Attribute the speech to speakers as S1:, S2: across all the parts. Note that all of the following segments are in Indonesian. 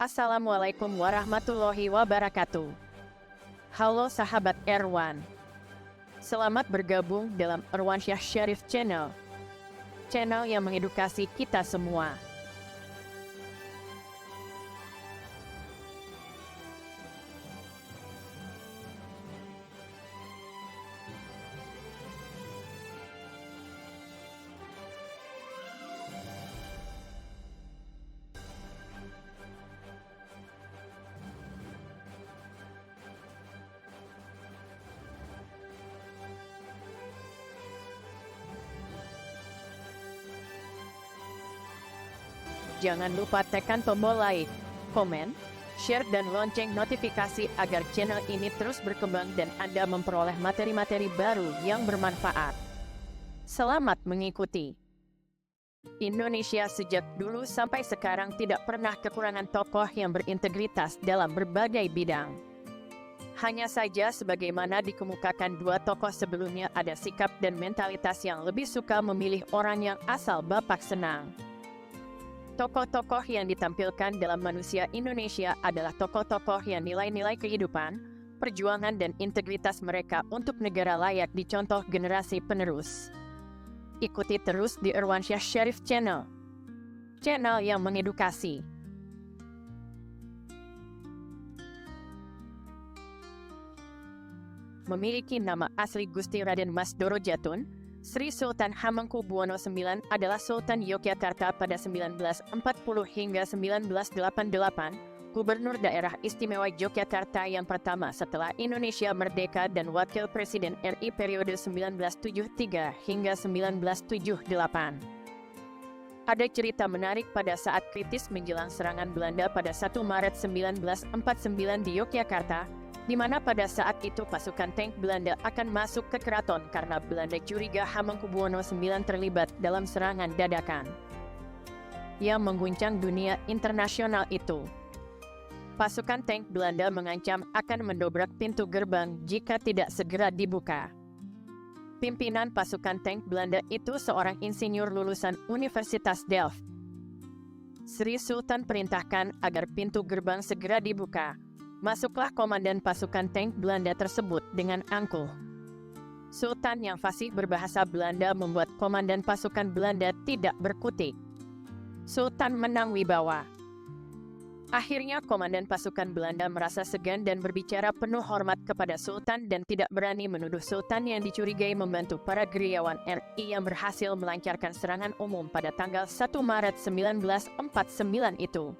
S1: Assalamualaikum warahmatullahi wabarakatuh. Halo sahabat Erwan. Selamat bergabung dalam Erwansyah Syarif Channel. Channel yang mengedukasi kita semua. Jangan lupa tekan tombol like, komen, share dan lonceng notifikasi agar channel ini terus berkembang dan Anda memperoleh materi-materi baru yang bermanfaat. Selamat mengikuti. Indonesia sejak dulu sampai sekarang tidak pernah kekurangan tokoh yang berintegritas dalam berbagai bidang. Hanya saja sebagaimana dikemukakan dua tokoh sebelumnya, ada sikap dan mentalitas yang lebih suka memilih orang yang asal bapak senang. Tokoh-tokoh yang ditampilkan dalam manusia Indonesia adalah tokoh-tokoh yang nilai-nilai kehidupan, perjuangan dan integritas mereka untuk negara layak dicontoh generasi penerus. Ikuti terus di Erwansyah Syarif Channel. Channel yang mengedukasi. Memiliki nama asli Gusti Raden Mas Doro Jatun, Sri Sultan Hamengkubuwono IX adalah Sultan Yogyakarta pada 1940 hingga 1988, Gubernur Daerah Istimewa Yogyakarta yang pertama setelah Indonesia merdeka dan Wakil Presiden RI periode 1973 hingga 1978. Ada cerita menarik pada saat kritis menjelang serangan Belanda pada 1 Maret 1949 di Yogyakarta, di mana pada saat itu pasukan tank Belanda akan masuk ke keraton karena Belanda curiga Hamengkubuwono IX terlibat dalam serangan dadakan yang mengguncang dunia internasional itu. Pasukan tank Belanda mengancam akan mendobrak pintu gerbang jika tidak segera dibuka. Pimpinan pasukan tank Belanda itu seorang insinyur lulusan Universitas Delft. Sri Sultan perintahkan agar pintu gerbang segera dibuka. Masuklah komandan pasukan tank Belanda tersebut dengan angkuh. Sultan yang fasih berbahasa Belanda membuat komandan pasukan Belanda tidak berkutik. Sultan menang wibawa. Akhirnya komandan pasukan Belanda merasa segan dan berbicara penuh hormat kepada Sultan dan tidak berani menuduh Sultan yang dicurigai membantu para gerilyawan RI yang berhasil melancarkan serangan umum pada tanggal 1 Maret 1949 itu.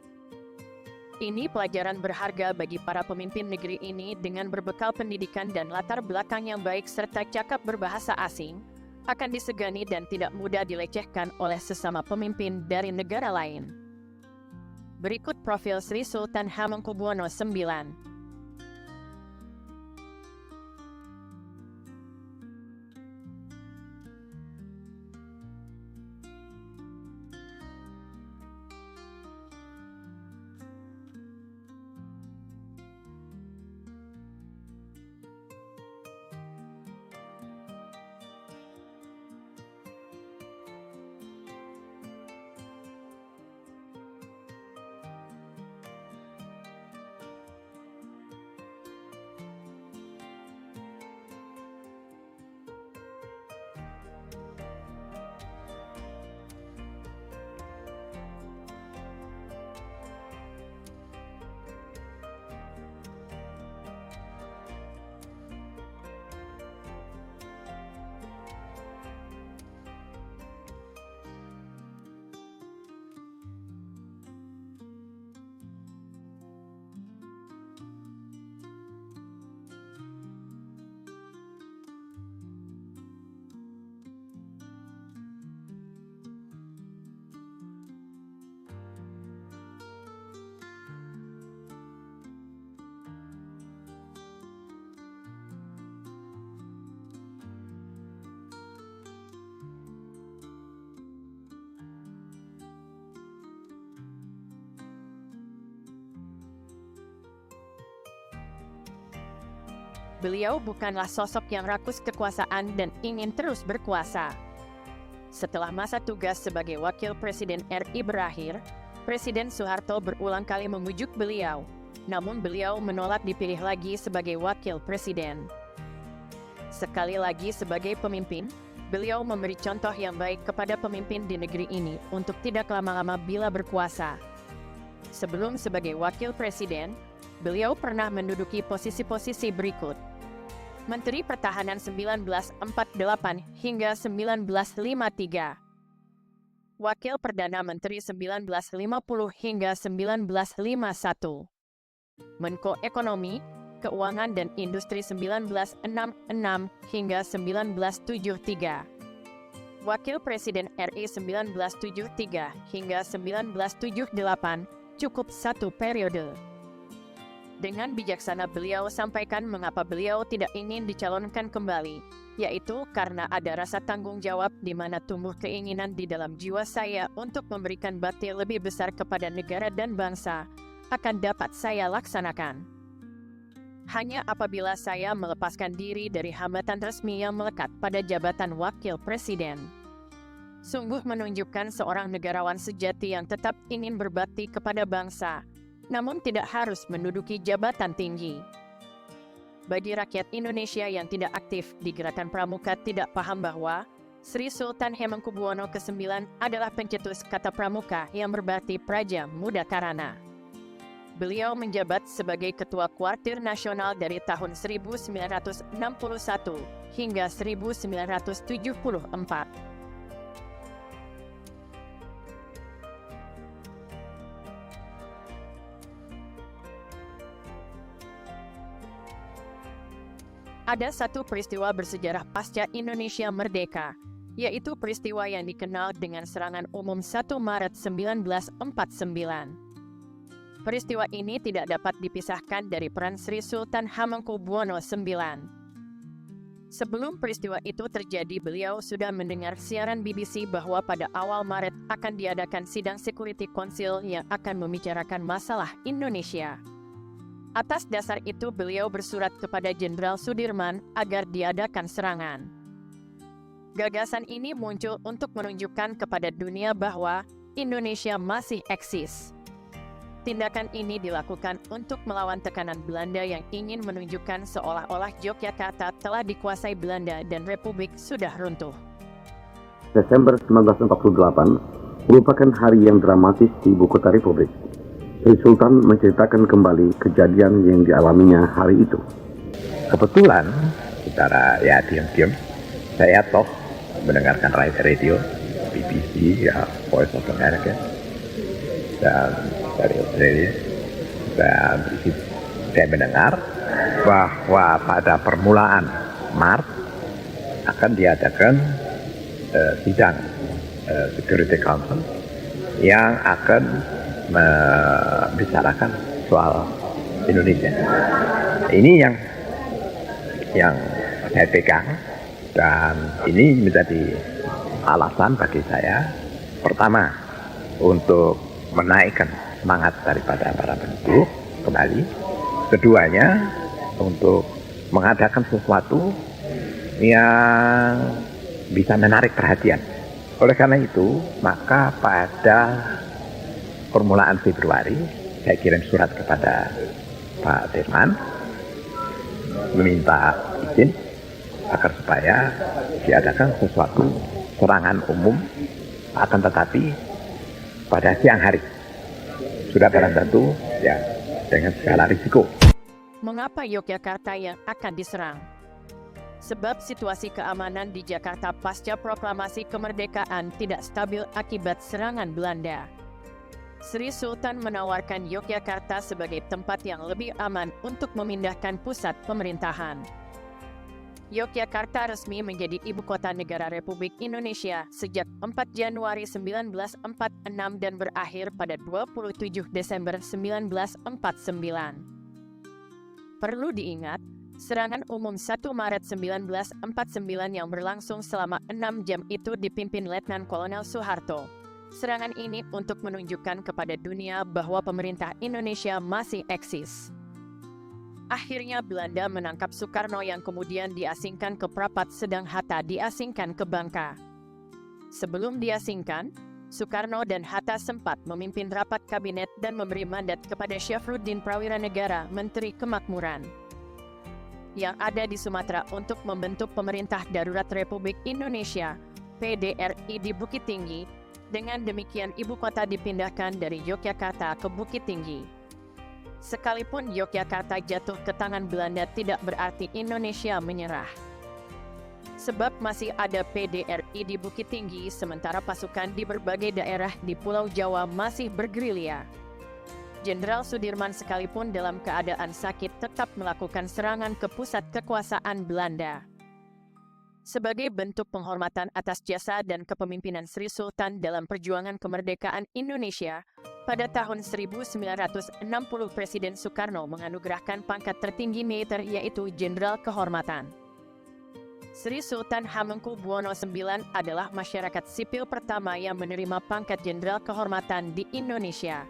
S1: Ini pelajaran berharga bagi para pemimpin negeri ini dengan berbekal pendidikan dan latar belakang yang baik serta cakap berbahasa asing, akan disegani dan tidak mudah dilecehkan oleh sesama pemimpin dari negara lain. Berikut profil Sri Sultan Hamengkubuwono IX. Beliau bukanlah sosok yang rakus kekuasaan dan ingin terus berkuasa. Setelah masa tugas sebagai Wakil Presiden RI berakhir, Presiden Soeharto berulang kali memujuk beliau, namun beliau menolak dipilih lagi sebagai wakil presiden. Sekali lagi sebagai pemimpin, beliau memberi contoh yang baik kepada pemimpin di negeri ini untuk tidak lama-lama bila berkuasa. Sebelum sebagai wakil presiden, beliau pernah menduduki posisi-posisi berikut. Menteri Pertahanan 1948 hingga 1953. Wakil Perdana Menteri 1950 hingga 1951. Menko Ekonomi, Keuangan dan Industri 1966 hingga 1973. Wakil Presiden RI 1973 hingga 1978, cukup satu periode. Dengan bijaksana beliau sampaikan mengapa beliau tidak ingin dicalonkan kembali, yaitu karena ada rasa tanggung jawab di mana tumbuh keinginan di dalam jiwa saya untuk memberikan bakti lebih besar kepada negara dan bangsa, akan dapat saya laksanakan. Hanya apabila saya melepaskan diri dari hambatan resmi yang melekat pada jabatan wakil presiden. Sungguh menunjukkan seorang negarawan sejati yang tetap ingin berbakti kepada bangsa, namun tidak harus menduduki jabatan tinggi. Bagi rakyat Indonesia yang tidak aktif di Gerakan Pramuka tidak paham bahwa Sri Sultan Hamengkubuwono ke-9 adalah pencetus kata pramuka yang berarti Praja Muda Karana. Beliau menjabat sebagai Ketua Kuartir Nasional dari tahun 1961 hingga 1974. Ada satu peristiwa bersejarah pasca Indonesia merdeka, yaitu peristiwa yang dikenal dengan serangan umum 1 Maret 1949. Peristiwa ini tidak dapat dipisahkan dari peran Sri Sultan Hamengkubuwono IX. Sebelum peristiwa itu terjadi, beliau sudah mendengar siaran BBC bahwa pada awal Maret akan diadakan sidang Security Council yang akan membicarakan masalah Indonesia. Atas dasar itu beliau bersurat kepada Jenderal Sudirman agar diadakan serangan. Gagasan ini muncul untuk menunjukkan kepada dunia bahwa Indonesia masih eksis. Tindakan ini dilakukan untuk melawan tekanan Belanda yang ingin menunjukkan seolah-olah Yogyakarta telah dikuasai Belanda dan Republik sudah runtuh.
S2: Desember 1948 merupakan hari yang dramatis di ibu kota Republik. Sri Sultan menceritakan kembali kejadian yang dialaminya hari itu.
S3: Kebetulan, secara diam-diam, saya toh mendengarkan radio, BBC, Voice of America, dan dari Australia. Dan saya mendengar bahwa pada permulaan Maret akan diadakan sidang Security Council yang akan membicarakan soal Indonesia. Ini yang saya pegang, dan ini menjadi alasan bagi saya, pertama untuk menaikkan semangat daripada para penduduk kembali, keduanya untuk mengadakan sesuatu yang bisa menarik perhatian. Oleh karena itu, maka pada permulaan Februari, saya kirim surat kepada Pak Dirman meminta izin agar supaya diadakan sesuatu serangan umum, akan tetapi pada siang hari. Sudah barang tentu dengan segala risiko.
S1: Mengapa Yogyakarta yang akan diserang? Sebab situasi keamanan di Jakarta pasca proklamasi kemerdekaan tidak stabil akibat serangan Belanda. Sri Sultan menawarkan Yogyakarta sebagai tempat yang lebih aman untuk memindahkan pusat pemerintahan. Yogyakarta resmi menjadi ibu kota negara Republik Indonesia sejak 4 Januari 1946 dan berakhir pada 27 Desember 1949. Perlu diingat, serangan umum 1 Maret 1949 yang berlangsung selama 6 jam itu dipimpin Letnan Kolonel Soeharto. Serangan ini untuk menunjukkan kepada dunia bahwa pemerintah Indonesia masih eksis. Akhirnya Belanda menangkap Soekarno yang kemudian diasingkan ke Prapat, sedang Hatta diasingkan ke Bangka. Sebelum diasingkan, Soekarno dan Hatta sempat memimpin rapat kabinet dan memberi mandat kepada Syafruddin Prawiranegara, Menteri Kemakmuran, yang ada di Sumatera untuk membentuk Pemerintah Darurat Republik Indonesia, PDRI di Bukit Tinggi. Dengan demikian ibu kota dipindahkan dari Yogyakarta ke Bukit Tinggi. Sekalipun Yogyakarta jatuh ke tangan Belanda tidak berarti Indonesia menyerah. Sebab masih ada PDRI di Bukit Tinggi sementara pasukan di berbagai daerah di Pulau Jawa masih bergerilya. Jenderal Sudirman sekalipun dalam keadaan sakit tetap melakukan serangan ke pusat kekuasaan Belanda. Sebagai bentuk penghormatan atas jasa dan kepemimpinan Sri Sultan dalam perjuangan kemerdekaan Indonesia, pada tahun 1960 Presiden Soekarno menganugerahkan pangkat tertinggi militer yaitu Jenderal Kehormatan. Sri Sultan Hamengkubuwono IX adalah masyarakat sipil pertama yang menerima pangkat Jenderal Kehormatan di Indonesia.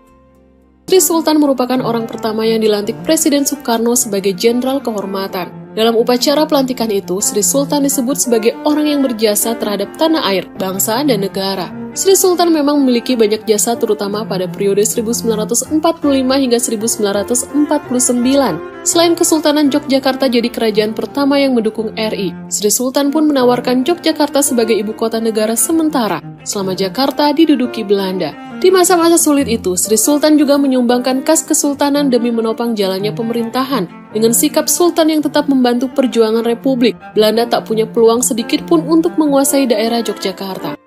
S4: Sri Sultan merupakan orang pertama yang dilantik Presiden Soekarno sebagai Jenderal Kehormatan. Dalam upacara pelantikan itu, Sri Sultan disebut sebagai orang yang berjasa terhadap tanah air, bangsa, dan negara. Sri Sultan memang memiliki banyak jasa terutama pada periode 1945 hingga 1949. Selain Kesultanan Yogyakarta jadi kerajaan pertama yang mendukung RI, Sri Sultan pun menawarkan Yogyakarta sebagai ibu kota negara sementara selama Jakarta diduduki Belanda. Di masa-masa sulit itu, Sri Sultan juga menyumbangkan kas kesultanan demi menopang jalannya pemerintahan. Dengan sikap Sultan yang tetap membantu perjuangan Republik, Belanda tak punya peluang sedikit pun untuk menguasai daerah Yogyakarta.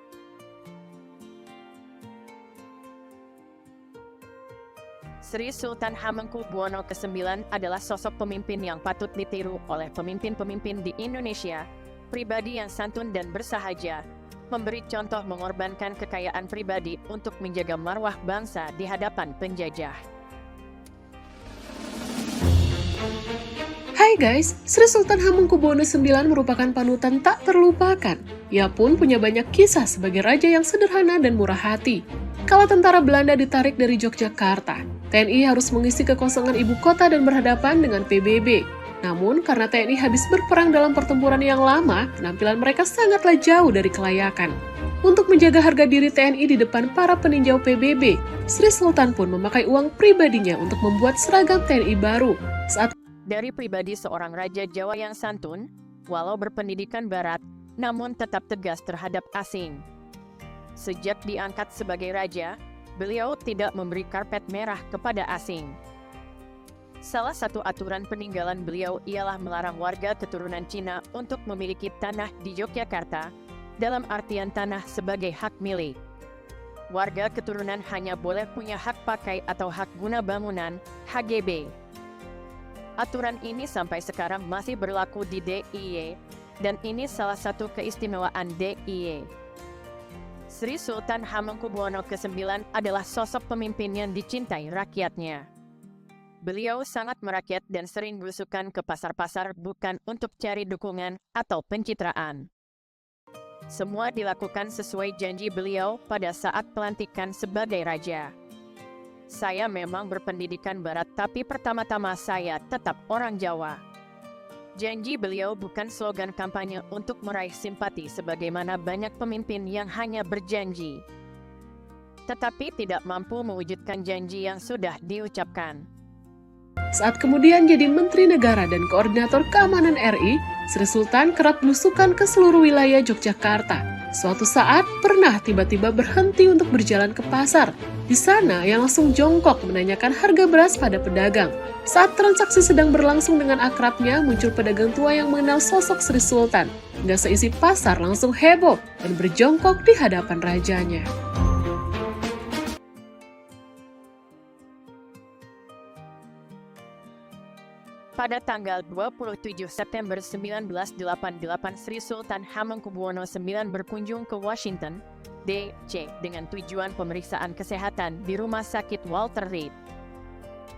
S1: Sri Sultan Hamengkubuwono IX adalah sosok pemimpin yang patut ditiru oleh pemimpin-pemimpin di Indonesia, pribadi yang santun dan bersahaja, memberi contoh mengorbankan kekayaan pribadi untuk menjaga marwah bangsa di hadapan penjajah.
S4: Hai guys, Sri Sultan Hamengkubuwono IX merupakan panutan tak terlupakan. Ia pun punya banyak kisah sebagai raja yang sederhana dan murah hati. Kala tentara Belanda ditarik dari Yogyakarta, TNI harus mengisi kekosongan ibu kota dan berhadapan dengan PBB. Namun, karena TNI habis berperang dalam pertempuran yang lama, penampilan mereka sangatlah jauh dari kelayakan. Untuk menjaga harga diri TNI di depan para peninjau PBB, Sri Sultan pun memakai uang pribadinya untuk membuat seragam TNI baru.
S1: Dari pribadi seorang raja Jawa yang santun, walau berpendidikan barat, namun tetap tegas terhadap asing. Sejak diangkat sebagai raja, beliau tidak memberi karpet merah kepada asing. Salah satu aturan peninggalan beliau ialah melarang warga keturunan Cina untuk memiliki tanah di Yogyakarta, dalam artian tanah sebagai hak milik. Warga keturunan hanya boleh punya hak pakai atau hak guna bangunan, HGB. Aturan ini sampai sekarang masih berlaku di DIY, dan ini salah satu keistimewaan DIY. Sri Sultan Hamengkubuwono IX adalah sosok pemimpin yang dicintai rakyatnya. Beliau sangat merakyat dan sering belusukan ke pasar-pasar bukan untuk cari dukungan atau pencitraan. Semua dilakukan sesuai janji beliau pada saat pelantikan sebagai raja. Saya memang berpendidikan barat tapi pertama-tama saya tetap orang Jawa. Janji beliau bukan slogan kampanye untuk meraih simpati sebagaimana banyak pemimpin yang hanya berjanji, tetapi tidak mampu mewujudkan janji yang sudah diucapkan.
S4: Saat kemudian jadi Menteri Negara dan Koordinator Keamanan RI, Sri Sultan kerap belusukan ke seluruh wilayah Yogyakarta. Suatu saat pernah tiba-tiba berhenti untuk berjalan ke pasar. Di sana ia langsung jongkok menanyakan harga beras pada pedagang. Saat transaksi sedang berlangsung dengan akrabnya, muncul pedagang tua yang mengenal sosok Sri Sultan. Hingga seisi pasar langsung heboh dan berjongkok di hadapan rajanya.
S1: Pada tanggal 27 September 1988, Sri Sultan Hamengkubuwono IX berkunjung ke Washington, D.C. dengan tujuan pemeriksaan kesehatan di Rumah Sakit Walter Reed.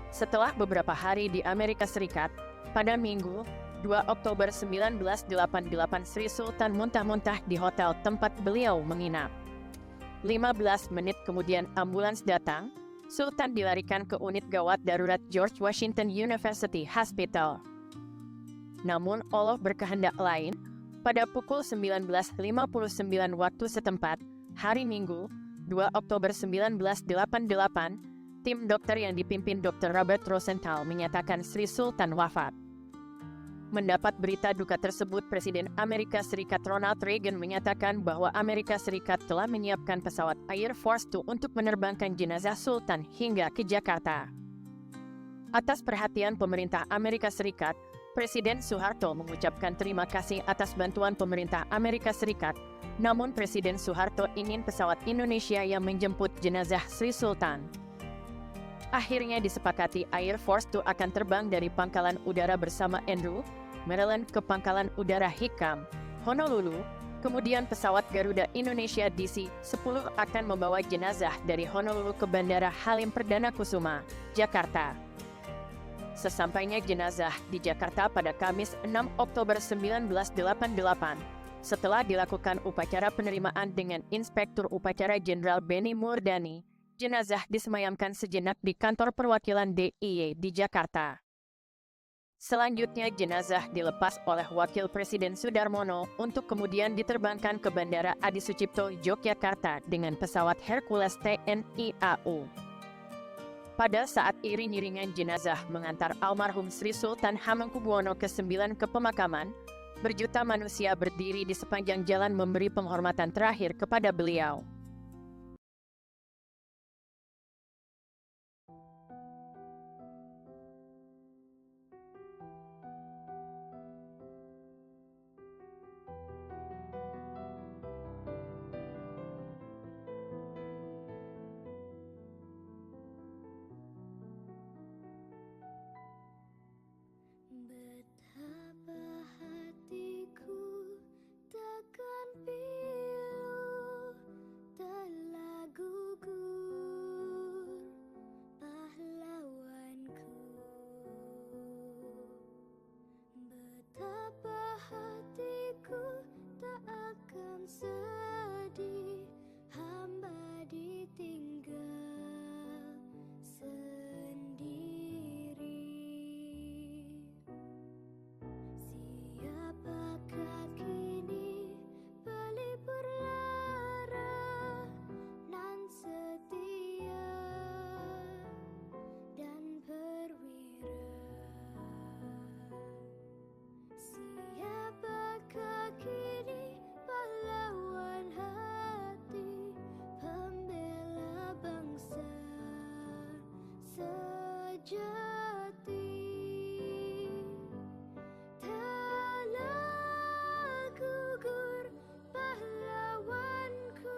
S1: Setelah beberapa hari di Amerika Serikat, pada Minggu, 2 Oktober 1988 Sri Sultan muntah-muntah di hotel tempat beliau menginap. 15 menit kemudian ambulans datang, Sultan dilarikan ke unit gawat darurat George Washington University Hospital. Namun Allah berkehendak lain, pada pukul 19.59 waktu setempat, hari Minggu, 2 Oktober 1988, tim dokter yang dipimpin Dr. Robert Rosenthal menyatakan Sri Sultan wafat. Mendapat berita duka tersebut, Presiden Amerika Serikat Ronald Reagan menyatakan bahwa Amerika Serikat telah menyiapkan pesawat Air Force Two untuk menerbangkan jenazah Sultan hingga ke Jakarta. Atas perhatian pemerintah Amerika Serikat, Presiden Soeharto mengucapkan terima kasih atas bantuan pemerintah Amerika Serikat. Namun Presiden Soeharto ingin pesawat Indonesia yang menjemput jenazah Sri Sultan. Akhirnya disepakati Air Force Two akan terbang dari Pangkalan Udara bersama Andrew, Maryland ke Pangkalan Udara Hickam, Honolulu. Kemudian pesawat Garuda Indonesia DC-10 akan membawa jenazah dari Honolulu ke Bandara Halim Perdana Kusuma, Jakarta. Sesampainya jenazah di Jakarta pada Kamis 6 Oktober 1988, setelah dilakukan upacara penerimaan dengan Inspektur Upacara Jenderal Benny Murdani, jenazah disemayamkan sejenak di kantor perwakilan DIY di Jakarta. Selanjutnya jenazah dilepas oleh Wakil Presiden Sudarmono untuk kemudian diterbangkan ke Bandara Adi Sucipto, Yogyakarta dengan pesawat Hercules TNI AU. Pada saat iring-iringan jenazah mengantar almarhum Sri Sultan Hamengkubuwono ke-9 ke pemakaman, berjuta manusia berdiri di sepanjang jalan memberi penghormatan terakhir kepada beliau.
S5: Betapa hatiku takkan pilu, telah gugur pahlawanku. Betapa hatiku tak akan sedih, hamba ditinggal sendiri. Siapakah kini pelipur lara nan setia dan perwira? Siapakah kini pahlawan hati, pembela bangsa sejati? Telah gugur pahlawanku,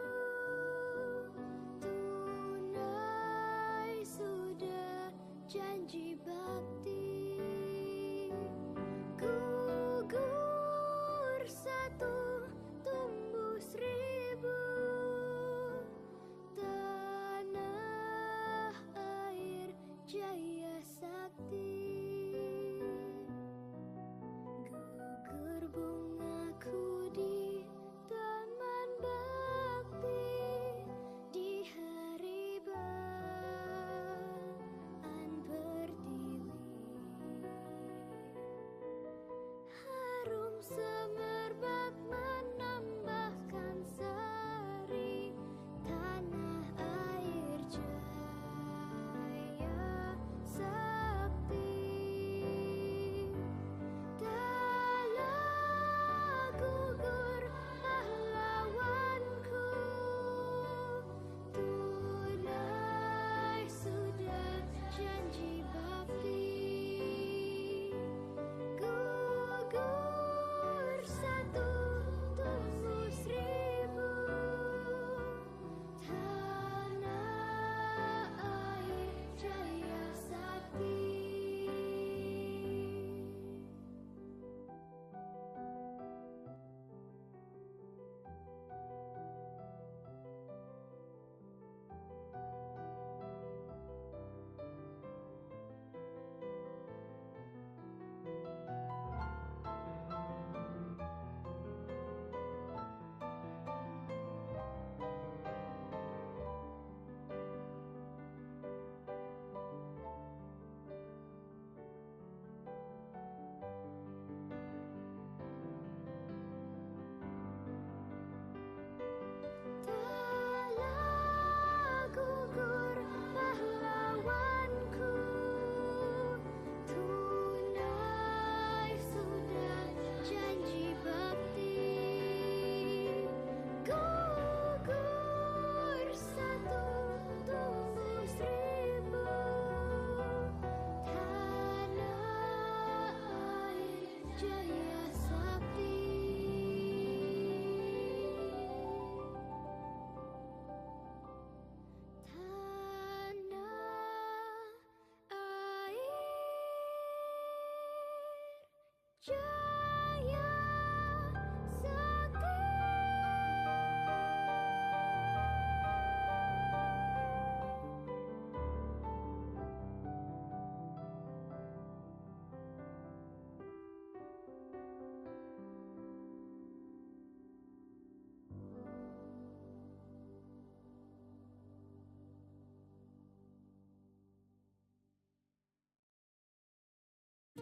S5: tunai sudah janji bakti. Gugur satu, tumbuh seribu, tanah air jaya sakti. Gugur bungaku di taman bakti, di hari Baan Pertiwi. jaya sakti. Tanah air jaya sakti.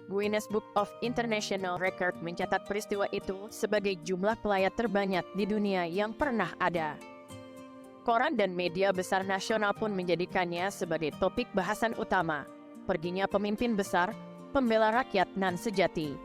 S1: Guinness Book of International Record mencatat peristiwa itu sebagai jumlah pelayat terbanyak di dunia yang pernah ada. Koran dan media besar nasional pun menjadikannya sebagai topik bahasan utama. Perginya pemimpin besar, pembela rakyat nan sejati.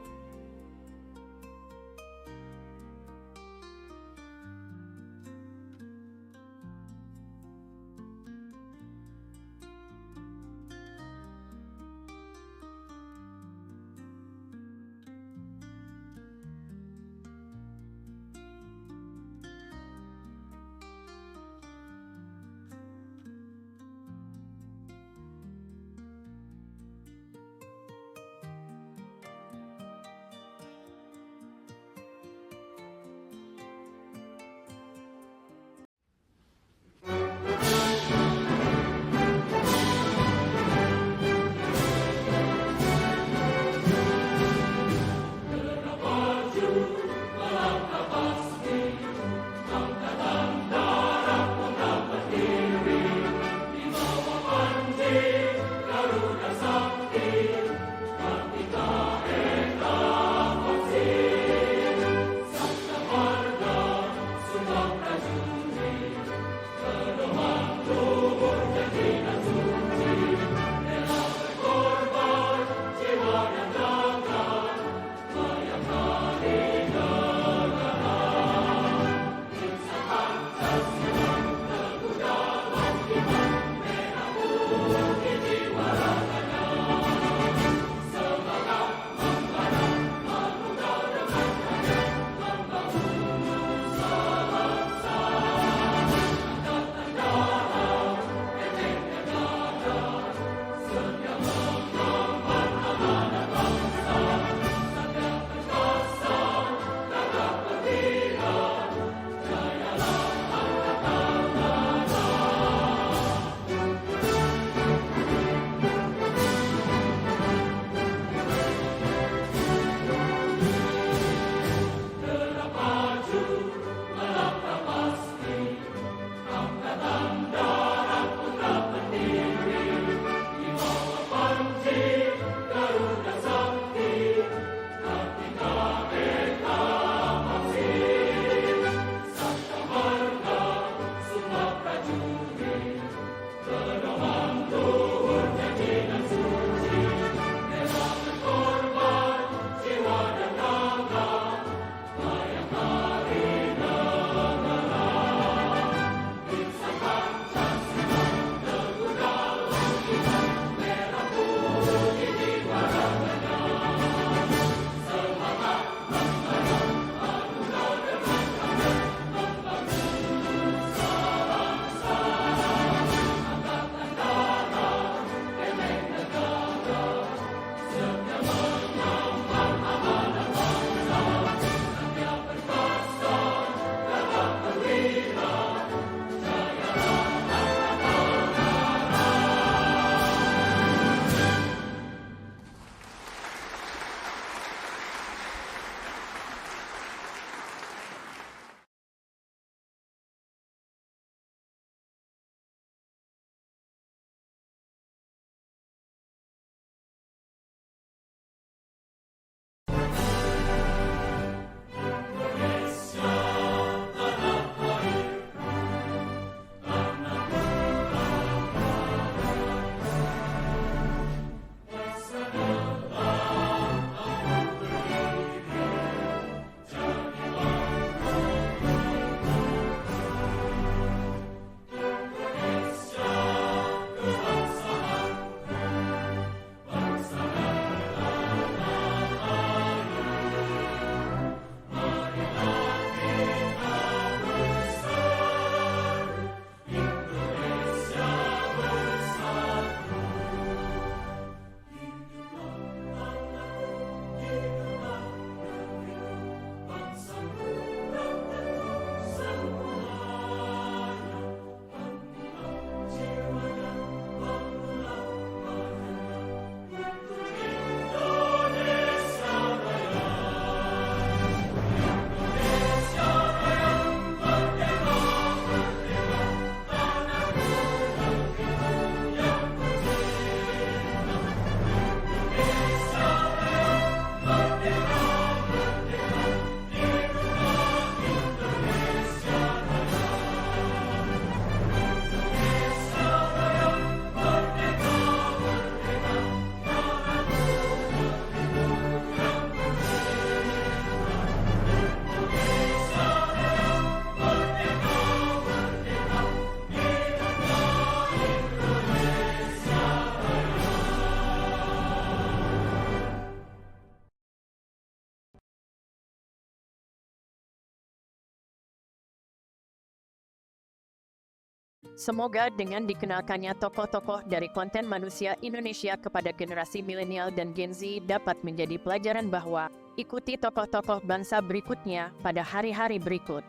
S1: Semoga dengan dikenalkannya tokoh-tokoh dari konten manusia Indonesia kepada generasi milenial dan Gen Z dapat menjadi pelajaran bahwa ikuti tokoh-tokoh bangsa berikutnya pada hari-hari berikut.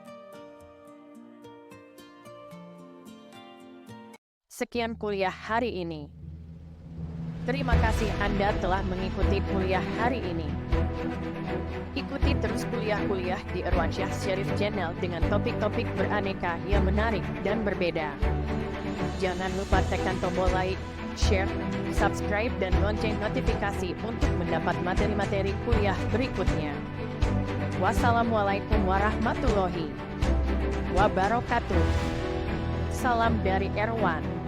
S1: Sekian kuliah hari ini. Terima kasih Anda telah mengikuti kuliah hari ini. Ikuti terus kuliah-kuliah di Irwansyah Syarif Channel dengan topik-topik beraneka yang menarik dan berbeda. Jangan lupa tekan tombol like, share, subscribe, dan lonceng notifikasi untuk mendapat materi-materi kuliah berikutnya. Wassalamualaikum warahmatullahi wabarakatuh. Salam dari Erwan.